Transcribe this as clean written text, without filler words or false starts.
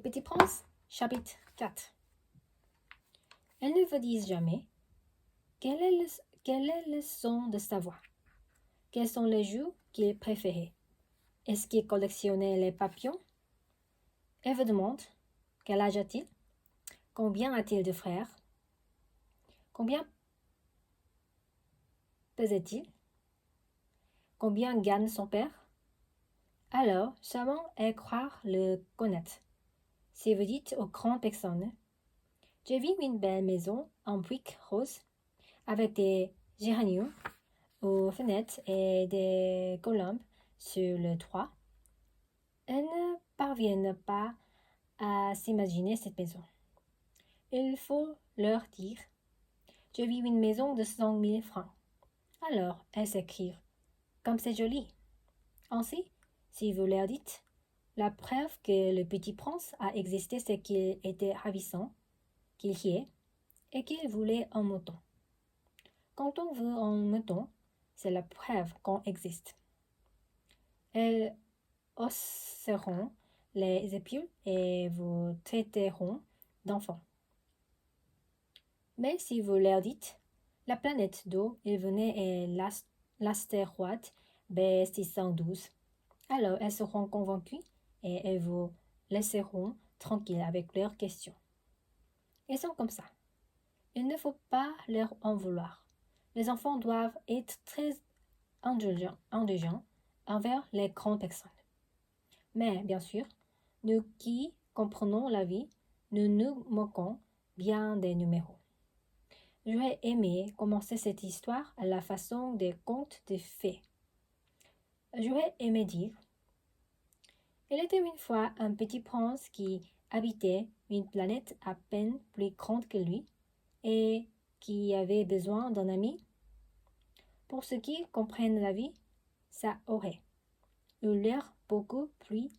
Petit Prince, chapitre 4. Elles ne vous disent jamais quel est le son de sa voix, quels sont les jeux qu'il préférait, est-ce qu'il collectionnait les papillons. Elles vous demandent quel âge a-t-il, combien a-t-il de frères, combien pesait-il, combien gagne son père. Alors, seulement elles croient le connaître. Si vous dites aux grandes personnes, j'ai vu une belle maison en briques roses avec des géraniums aux fenêtres et des colombes sur le toit, elles ne parviennent pas à s'imaginer cette maison. Il faut leur dire, j'ai vu une maison de 100 000 francs. Alors elles s'écrient, comme c'est joli. Ainsi, si vous leur dites, la preuve que le petit prince a existé, c'est qu'il était ravissant, qu'il y est, et qu'il voulait un mouton. Quand on veut un mouton, c'est la preuve qu'on existe. Elles hausseront les épaules et vous traiteront d'enfants. Mais si vous leur dites, la planète d'où il venait est l'astéroïde B612, alors elles seront convaincues et elles vous laisseront tranquille avec leurs questions. Elles sont comme ça. Il ne faut pas leur en vouloir. Les enfants doivent être très indulgents envers les grandes personnes. Mais, bien sûr, nous qui comprenons la vie, nous nous moquons bien des numéros. J'aurais aimé commencer cette histoire à la façon des contes de fées. J'aurais aimé dire, il était une fois un petit prince qui habitait une planète à peine plus grande que lui et qui avait besoin d'un ami. Pour ceux qui comprennent la vie, ça aurait eu l'air beaucoup plus